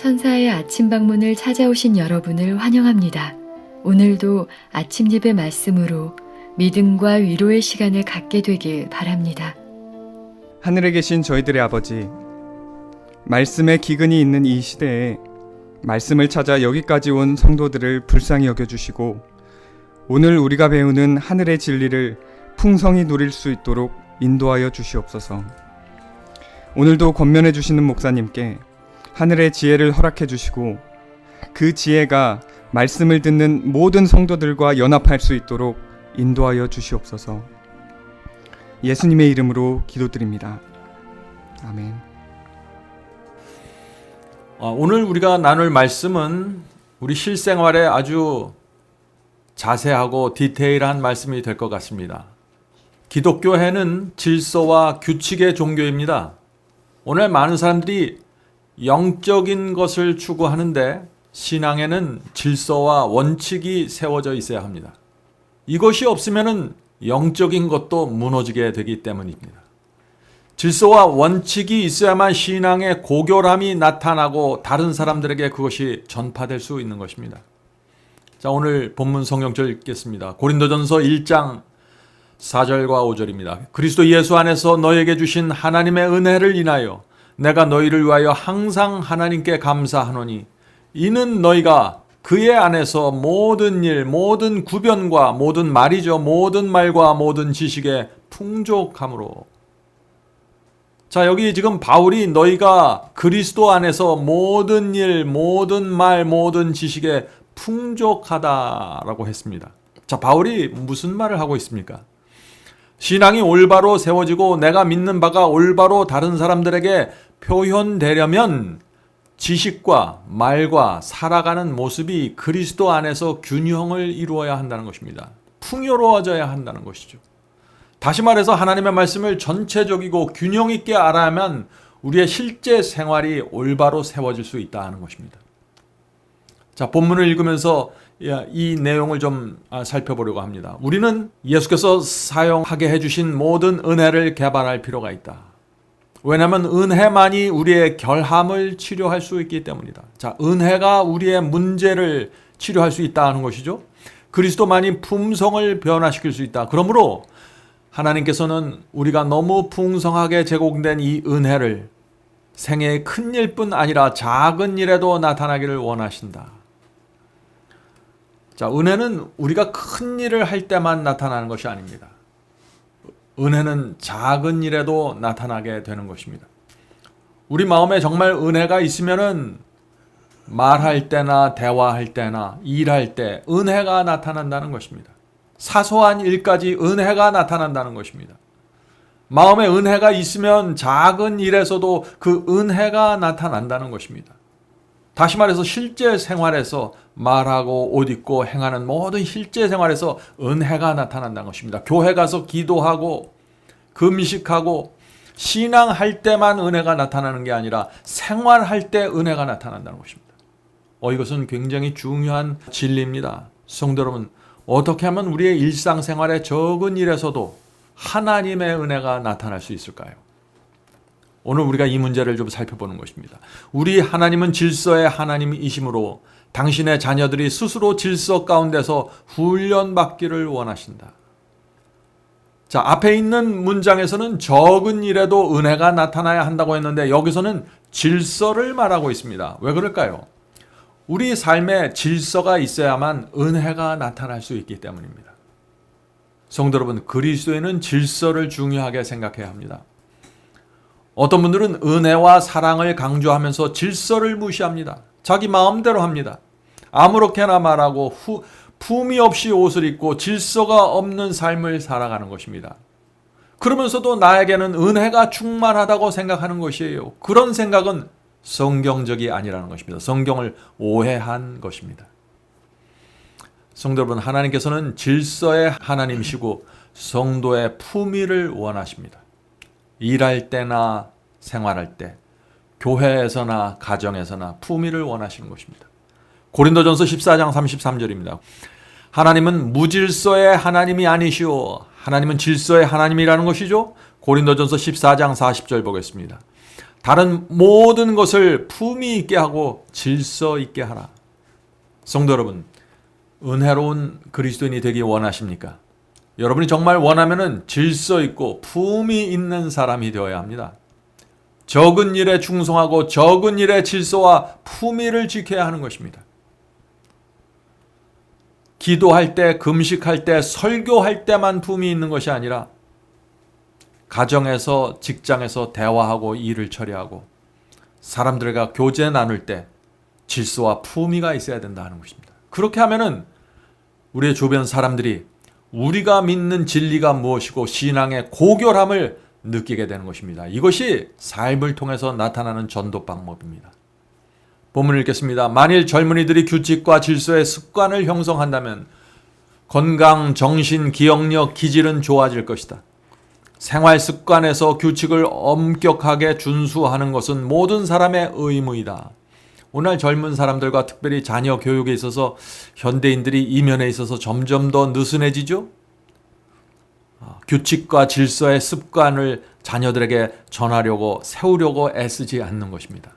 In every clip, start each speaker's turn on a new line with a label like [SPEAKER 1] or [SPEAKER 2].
[SPEAKER 1] 천사의 아침 방문을 찾아오신 여러분을 환영합니다. 오늘도 아침 예배 말씀으로 믿음과 위로의 시간을 갖게 되길 바랍니다.
[SPEAKER 2] 하늘에 계신 저희들의 아버지, 말씀의 기근이 있는 이 시대에 말씀을 찾아 여기까지 온 성도들을 불쌍히 여겨주시고 오늘 우리가 배우는 하늘의 진리를 풍성히 누릴 수 있도록 인도하여 주시옵소서. 오늘도 권면해 주시는 목사님께 하늘의 지혜를 허락해 주시고 그 지혜가 말씀을 듣는 모든 성도들과 연합할 수 있도록 인도하여 주시옵소서. 예수님의 이름으로 기도드립니다. 아멘.
[SPEAKER 3] 오늘 우리가 나눌 말씀은 우리 실생활에 아주 자세하고 디테일한 말씀이 될 것 같습니다. 기독교회는 질서와 규칙의 종교입니다. 오늘 많은 사람들이 영적인 것을 추구하는데 신앙에는 질서와 원칙이 세워져 있어야 합니다. 이것이 없으면 영적인 것도 무너지게 되기 때문입니다. 질서와 원칙이 있어야만 신앙의 고결함이 나타나고 다른 사람들에게 그것이 전파될 수 있는 것입니다. 자, 오늘 본문 성경절 읽겠습니다. 고린도전서 1장 4절과 5절입니다. 그리스도 예수 안에서 너에게 주신 하나님의 은혜를 인하여 내가 너희를 위하여 항상 하나님께 감사하노니 이는 너희가 그의 안에서 모든 일, 모든 구변과 모든 말이죠. 모든 말과 모든 지식에 풍족함으로. 자, 여기 지금 바울이 너희가 그리스도 안에서 모든 일, 모든 말, 모든 지식에 풍족하다라고 했습니다. 자, 바울이 무슨 말을 하고 있습니까? 신앙이 올바로 세워지고 내가 믿는 바가 올바로 다른 사람들에게 표현되려면 지식과 말과 살아가는 모습이 그리스도 안에서 균형을 이루어야 한다는 것입니다. 풍요로워져야 한다는 것이죠. 다시 말해서 하나님의 말씀을 전체적이고 균형 있게 알아야만 우리의 실제 생활이 올바로 세워질 수 있다는 것입니다. 자, 본문을 읽으면서 이 내용을 좀 살펴보려고 합니다. 우리는 예수께서 사용하게 해주신 모든 은혜를 개발할 필요가 있다. 왜냐하면 은혜만이 우리의 결함을 치료할 수 있기 때문이다. 자, 은혜가 우리의 문제를 치료할 수 있다는 것이죠. 그리스도만이 품성을 변화시킬 수 있다. 그러므로 하나님께서는 우리가 너무 풍성하게 제공된 이 은혜를 생애의 큰 일뿐 아니라 작은 일에도 나타나기를 원하신다. 자, 은혜는 우리가 큰 일을 할 때만 나타나는 것이 아닙니다. 은혜는 작은 일에도 나타나게 되는 것입니다. 우리 마음에 정말 은혜가 있으면은 말할 때나 대화할 때나 일할 때 은혜가 나타난다는 것입니다. 사소한 일까지 은혜가 나타난다는 것입니다. 마음에 은혜가 있으면 작은 일에서도 그 은혜가 나타난다는 것입니다. 다시 말해서 실제 생활에서 말하고 옷 입고 행하는 모든 실제 생활에서 은혜가 나타난다는 것입니다. 교회 가서 기도하고 금식하고 신앙할 때만 은혜가 나타나는 게 아니라 생활할 때 은혜가 나타난다는 것입니다. 이것은 굉장히 중요한 진리입니다. 성도 여러분, 어떻게 하면 우리의 일상생활의 적은 일에서도 하나님의 은혜가 나타날 수 있을까요? 오늘 우리가 이 문제를 좀 살펴보는 것입니다. 우리 하나님은 질서의 하나님이시므로 당신의 자녀들이 스스로 질서 가운데서 훈련받기를 원하신다. 자, 앞에 있는 문장에서는 적은 일에도 은혜가 나타나야 한다고 했는데 여기서는 질서를 말하고 있습니다. 왜 그럴까요? 우리 삶에 질서가 있어야만 은혜가 나타날 수 있기 때문입니다. 성도 여러분, 그리스도인은 질서를 중요하게 생각해야 합니다. 어떤 분들은 은혜와 사랑을 강조하면서 질서를 무시합니다. 자기 마음대로 합니다. 아무렇게나 말하고 품위 없이 옷을 입고 질서가 없는 삶을 살아가는 것입니다. 그러면서도 나에게는 은혜가 충만하다고 생각하는 것이에요. 그런 생각은 성경적이 아니라는 것입니다. 성경을 오해한 것입니다. 성도 여러분, 하나님께서는 질서의 하나님이시고 성도의 품위를 원하십니다. 일할 때나 생활할 때, 교회에서나 가정에서나 품위를 원하시는 것입니다. 고린도전서 14장 33절입니다. 하나님은 무질서의 하나님이 아니시오. 하나님은 질서의 하나님이라는 것이죠. 고린도전서 14장 40절 보겠습니다. 다른 모든 것을 품위 있게 하고 질서 있게 하라. 성도 여러분, 은혜로운 그리스도인이 되기 원하십니까? 여러분이 정말 원하면은 질서 있고 품위 있는 사람이 되어야 합니다. 적은 일에 충성하고 적은 일에 질서와 품위를 지켜야 하는 것입니다. 기도할 때, 금식할 때, 설교할 때만 품위 있는 것이 아니라 가정에서, 직장에서 대화하고 일을 처리하고 사람들과 교제 나눌 때 질서와 품위가 있어야 된다는 것입니다. 그렇게 하면은 우리의 주변 사람들이 우리가 믿는 진리가 무엇이고 신앙의 고결함을 느끼게 되는 것입니다. 이것이 삶을 통해서 나타나는 전도 방법입니다. 본문을 읽겠습니다. 만일 젊은이들이 규칙과 질서의 습관을 형성한다면 건강, 정신, 기억력, 기질은 좋아질 것이다. 생활 습관에서 규칙을 엄격하게 준수하는 것은 모든 사람의 의무이다. 오늘 젊은 사람들과 특별히 자녀 교육에 있어서 현대인들이 이 면에 있어서 점점 더 느슨해지죠? 규칙과 질서의 습관을 자녀들에게 전하려고 세우려고 애쓰지 않는 것입니다.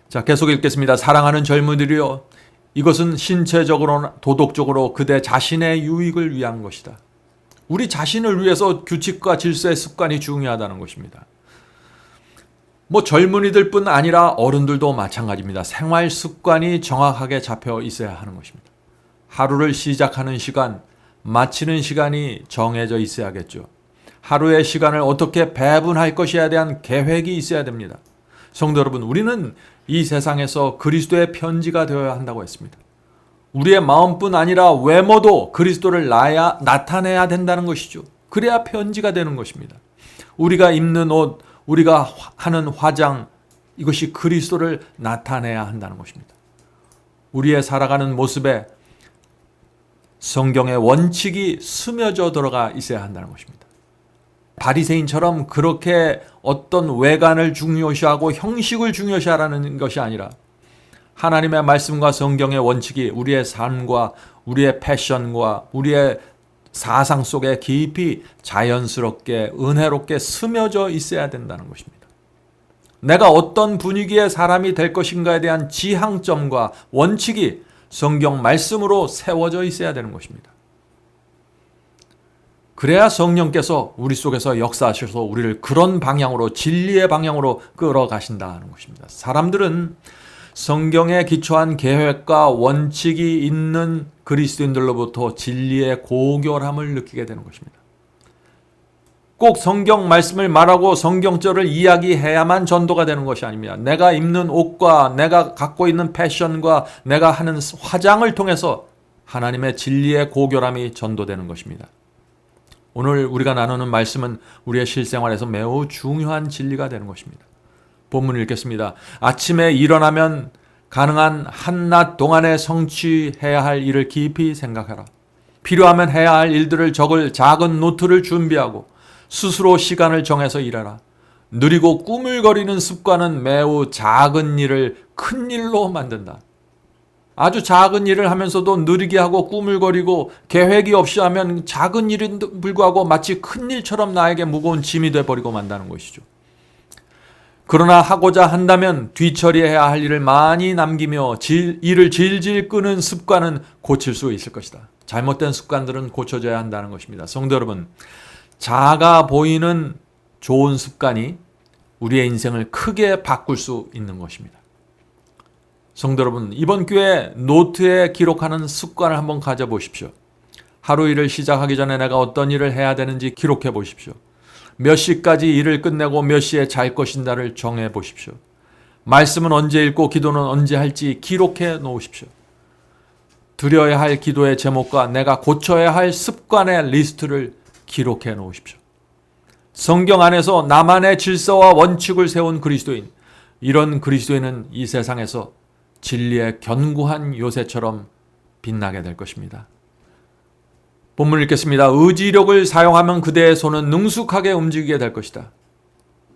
[SPEAKER 3] 자, 계속 읽겠습니다. 사랑하는 젊은이들이여, 이것은 신체적으로나 도덕적으로 그대 자신의 유익을 위한 것이다. 우리 자신을 위해서 규칙과 질서의 습관이 중요하다는 것입니다. 젊은이들뿐 아니라 어른들도 마찬가지입니다. 생활 습관이 정확하게 잡혀 있어야 하는 것입니다. 하루를 시작하는 시간, 마치는 시간이 정해져 있어야겠죠. 하루의 시간을 어떻게 배분할 것이에 대한 계획이 있어야 됩니다. 성도 여러분, 우리는 이 세상에서 그리스도의 편지가 되어야 한다고 했습니다. 우리의 마음뿐 아니라 외모도 그리스도를 나타내야 된다는 것이죠. 그래야 편지가 되는 것입니다. 우리가 입는 옷, 우리가 하는 화장, 이것이 그리스도를 나타내야 한다는 것입니다. 우리의 살아가는 모습에 성경의 원칙이 스며져 들어가 있어야 한다는 것입니다. 바리새인처럼 그렇게 어떤 외관을 중요시하고 형식을 중요시하라는 것이 아니라 하나님의 말씀과 성경의 원칙이 우리의 삶과 우리의 패션과 우리의 사상 속에 깊이 자연스럽게 은혜롭게 스며져 있어야 된다는 것입니다. 내가 어떤 분위기의 사람이 될 것인가에 대한 지향점과 원칙이 성경 말씀으로 세워져 있어야 되는 것입니다. 그래야 성령께서 우리 속에서 역사하셔서 우리를 그런 방향으로, 진리의 방향으로 끌어가신다는 것입니다. 사람들은 성경에 기초한 계획과 원칙이 있는 그리스도인들로부터 진리의 고결함을 느끼게 되는 것입니다. 꼭 성경 말씀을 말하고 성경절을 이야기해야만 전도가 되는 것이 아닙니다. 내가 입는 옷과 내가 갖고 있는 패션과 내가 하는 화장을 통해서 하나님의 진리의 고결함이 전도되는 것입니다. 오늘 우리가 나누는 말씀은 우리의 실생활에서 매우 중요한 진리가 되는 것입니다. 본문을 읽겠습니다. 아침에 일어나면 가능한 한낮 동안에 성취해야 할 일을 깊이 생각해라. 필요하면 해야 할 일들을 적을 작은 노트를 준비하고 스스로 시간을 정해서 일해라. 느리고 꾸물거리는 습관은 매우 작은 일을 큰 일로 만든다. 아주 작은 일을 하면서도 느리게 하고 꾸물거리고 계획이 없이 하면 작은 일에도 불구하고 마치 큰 일처럼 나에게 무거운 짐이 돼버리고 만다는 것이죠. 그러나 하고자 한다면 뒤처리해야 할 일을 많이 남기며 일을 질질 끄는 습관은 고칠 수 있을 것이다. 잘못된 습관들은 고쳐져야 한다는 것입니다. 성도 여러분, 작아 보이는 좋은 습관이 우리의 인생을 크게 바꿀 수 있는 것입니다. 성도 여러분, 이번 기회에 노트에 기록하는 습관을 한번 가져보십시오. 하루 일을 시작하기 전에 내가 어떤 일을 해야 되는지 기록해 보십시오. 몇 시까지 일을 끝내고 몇 시에 잘 것인가를 정해 보십시오. 말씀은 언제 읽고 기도는 언제 할지 기록해 놓으십시오. 드려야 할 기도의 제목과 내가 고쳐야 할 습관의 리스트를 기록해 놓으십시오. 성경 안에서 나만의 질서와 원칙을 세운 그리스도인, 이런 그리스도인은 이 세상에서 진리의 견고한 요새처럼 빛나게 될 것입니다. 본문 읽겠습니다. 의지력을 사용하면 그대의 손은 능숙하게 움직이게 될 것이다.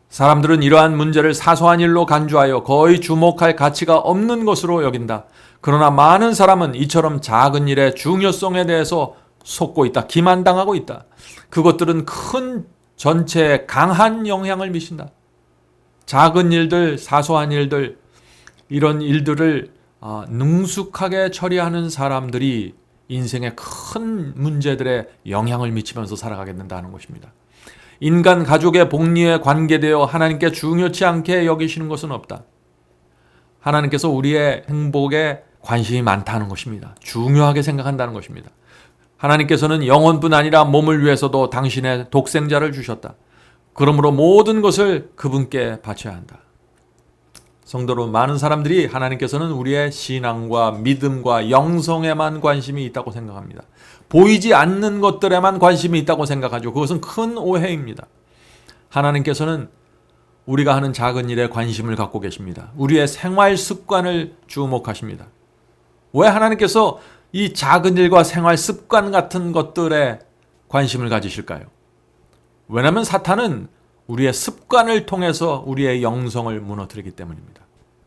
[SPEAKER 3] 사람들은 이러한 문제를 사소한 일로 간주하여 거의 주목할 가치가 없는 것으로 여긴다. 그러나 많은 사람은 이처럼 작은 일의 중요성에 대해서 속고 있다. 기만당하고 있다. 그것들은 큰 전체에 강한 영향을 미친다. 작은 일들, 사소한 일들, 이런 일들을 능숙하게 처리하는 사람들이 인생의 큰 문제들에 영향을 미치면서 살아가게 된다는 것입니다. 인간 가족의 복리에 관계되어 하나님께 중요치 않게 여기시는 것은 없다. 하나님께서 우리의 행복에 관심이 많다는 것입니다. 중요하게 생각한다는 것입니다. 하나님께서는 영혼뿐 아니라 몸을 위해서도 당신의 독생자를 주셨다. 그러므로 모든 것을 그분께 바쳐야 한다. 성도 여러분, 많은 사람들이 하나님께서는 우리의 신앙과 믿음과 영성에만 관심이 있다고 생각합니다. 보이지 않는 것들에만 관심이 있다고 생각하죠. 그것은 큰 오해입니다. 하나님께서는 우리가 하는 작은 일에 관심을 갖고 계십니다. 우리의 생활 습관을 주목하십니다. 왜 하나님께서 이 작은 일과 생활 습관 같은 것들에 관심을 가지실까요? 왜냐하면 사탄은 우리의 습관을 통해서 우리의 영성을 무너뜨리기 때문입니다.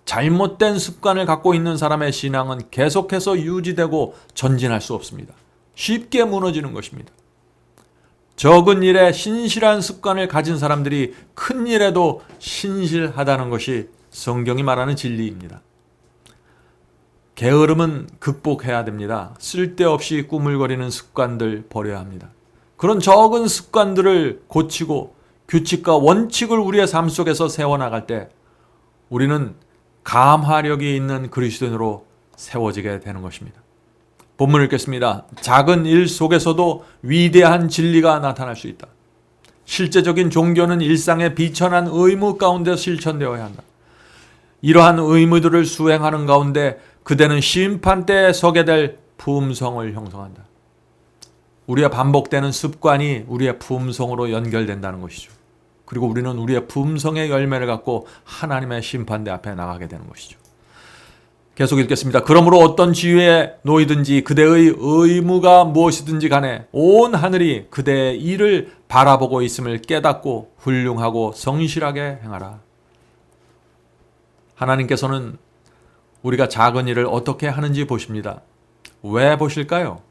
[SPEAKER 3] 잘못된 습관을 갖고 있는 사람의 신앙은 계속해서 유지되고 전진할 수 없습니다. 쉽게 무너지는 것입니다. 적은 일에 신실한 습관을 가진 사람들이 큰 일에도 신실하다는 것이 성경이 말하는 진리입니다. 게으름은 극복해야 됩니다. 쓸데없이 꾸물거리는 습관들 버려야 합니다. 그런 적은 습관들을 고치고 규칙과 원칙을 우리의 삶 속에서 세워나갈 때 우리는 감화력이 있는 그리스도인으로 세워지게 되는 것입니다. 본문을 읽겠습니다. 작은 일 속에서도 위대한 진리가 나타날 수 있다. 실제적인 종교는 일상의 비천한 의무 가운데 실천되어야 한다. 이러한 의무들을 수행하는 가운데 그대는 심판대에 서게 될 품성을 형성한다. 우리의 반복되는 습관이 우리의 품성으로 연결된다는 것이죠. 그리고 우리는 우리의 품성의 열매를 갖고 하나님의 심판대 앞에 나가게 되는 것이죠. 계속 읽겠습니다. 그러므로 어떤 지위에 놓이든지 그대의 의무가 무엇이든지 간에 온 하늘이 그대의 일을 바라보고 있음을 깨닫고 훌륭하고 성실하게 행하라. 하나님께서는 우리가 작은 일을 어떻게 하는지 보십니다. 왜 보실까요?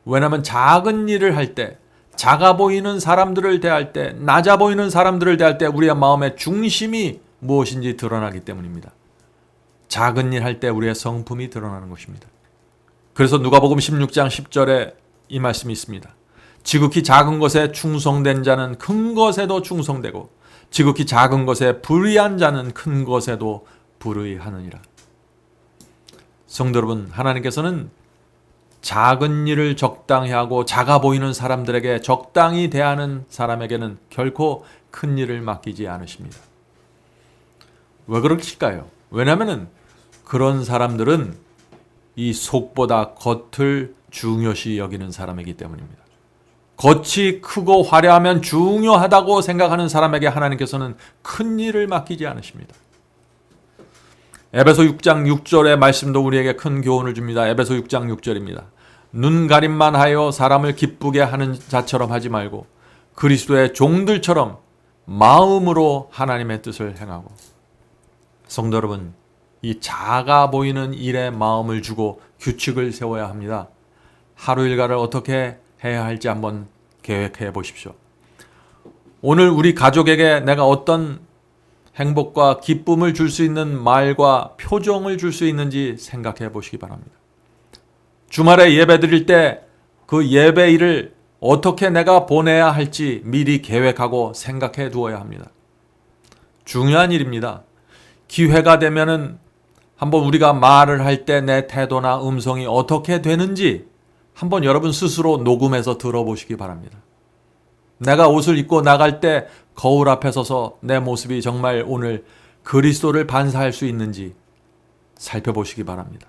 [SPEAKER 3] 왜냐하면 작은 일을 할 때, 작아 보이는 사람들을 대할 때, 낮아 보이는 사람들을 대할 때 우리의 마음의 중심이 무엇인지 드러나기 때문입니다. 작은 일 할 때 우리의 성품이 드러나는 것입니다. 그래서 누가복음 16장 10절에 이 말씀이 있습니다. 지극히 작은 것에 충성된 자는 큰 것에도 충성되고 지극히 작은 것에 불의한 자는 큰 것에도 불의하느니라. 성도 여러분, 하나님께서는 작은 일을 적당히 하고 작아 보이는 사람들에게 적당히 대하는 사람에게는 결코 큰 일을 맡기지 않으십니다. 왜 그러실까요? 왜냐하면 그런 사람들은 이 속보다 겉을 중요시 여기는 사람이기 때문입니다. 겉이 크고 화려하면 중요하다고 생각하는 사람에게 하나님께서는 큰 일을 맡기지 않으십니다. 에베소 6장 6절의 말씀도 우리에게 큰 교훈을 줍니다. 에베소 6장 6절입니다. 눈 가림만 하여 사람을 기쁘게 하는 자처럼 하지 말고 그리스도의 종들처럼 마음으로 하나님의 뜻을 행하고. 성도 여러분, 이 작아 보이는 일에 마음을 주고 규칙을 세워야 합니다. 하루 일과를 어떻게 해야 할지 한번 계획해 보십시오. 오늘 우리 가족에게 내가 어떤 행복과 기쁨을 줄 수 있는 말과 표정을 줄 수 있는지 생각해 보시기 바랍니다. 주말에 예배 드릴 때 그 예배일을 어떻게 내가 보내야 할지 미리 계획하고 생각해 두어야 합니다. 중요한 일입니다. 기회가 되면은 한번 우리가 말을 할 때 내 태도나 음성이 어떻게 되는지 한번 여러분 스스로 녹음해서 들어보시기 바랍니다. 내가 옷을 입고 나갈 때 거울 앞에 서서 내 모습이 정말 오늘 그리스도를 반사할 수 있는지 살펴보시기 바랍니다.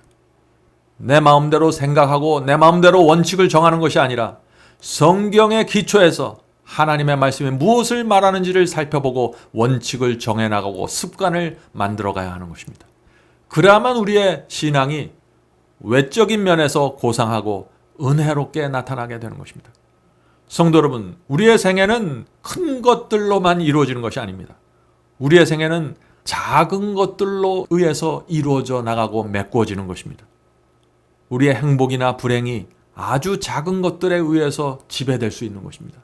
[SPEAKER 3] 내 마음대로 생각하고 내 마음대로 원칙을 정하는 것이 아니라 성경의 기초에서 하나님의 말씀이 무엇을 말하는지를 살펴보고 원칙을 정해나가고 습관을 만들어가야 하는 것입니다. 그래야만 우리의 신앙이 외적인 면에서 고상하고 은혜롭게 나타나게 되는 것입니다. 성도 여러분, 우리의 생애는 큰 것들로만 이루어지는 것이 아닙니다. 우리의 생애는 작은 것들로 의해서 이루어져 나가고 메꿔지는 것입니다. 우리의 행복이나 불행이 아주 작은 것들에 의해서 지배될 수 있는 것입니다.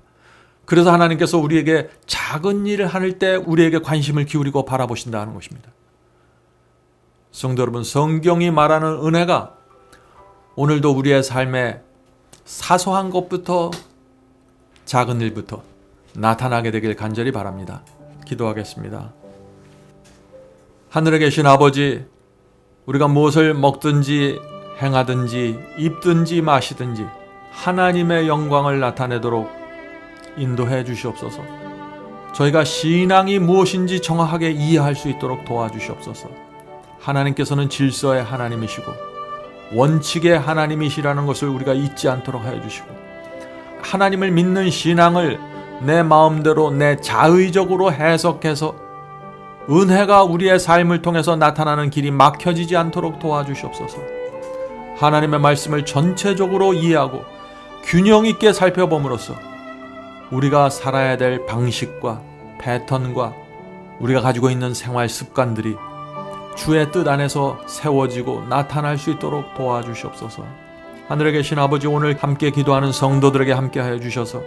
[SPEAKER 3] 그래서 하나님께서 우리에게 작은 일을 할 때 우리에게 관심을 기울이고 바라보신다 하는 것입니다. 성도 여러분, 성경이 말하는 은혜가 오늘도 우리의 삶에 사소한 것부터 작은 일부터 나타나게 되길 간절히 바랍니다. 기도하겠습니다. 하늘에 계신 아버지, 우리가 무엇을 먹든지 행하든지 입든지 마시든지 하나님의 영광을 나타내도록 인도해 주시옵소서. 저희가 신앙이 무엇인지 정확하게 이해할 수 있도록 도와주시옵소서. 하나님께서는 질서의 하나님이시고 원칙의 하나님이시라는 것을 우리가 잊지 않도록 하여 주시고, 하나님을 믿는 신앙을 내 마음대로 내 자의적으로 해석해서 은혜가 우리의 삶을 통해서 나타나는 길이 막혀지지 않도록 도와주시옵소서. 하나님의 말씀을 전체적으로 이해하고 균형 있게 살펴봄으로써 우리가 살아야 될 방식과 패턴과 우리가 가지고 있는 생활 습관들이 주의 뜻 안에서 세워지고 나타날 수 있도록 도와주시옵소서. 하늘에 계신 아버지, 오늘 함께 기도하는 성도들에게 함께하여 주셔서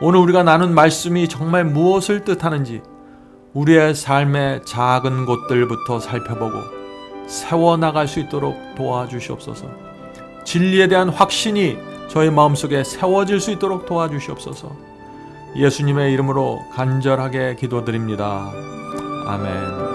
[SPEAKER 3] 오늘 우리가 나눈 말씀이 정말 무엇을 뜻하는지 우리의 삶의 작은 곳들부터 살펴보고 세워나갈 수 있도록 도와주시옵소서. 진리에 대한 확신이 저희 마음속에 세워질 수 있도록 도와주시옵소서. 예수님의 이름으로 간절하게 기도드립니다. 아멘.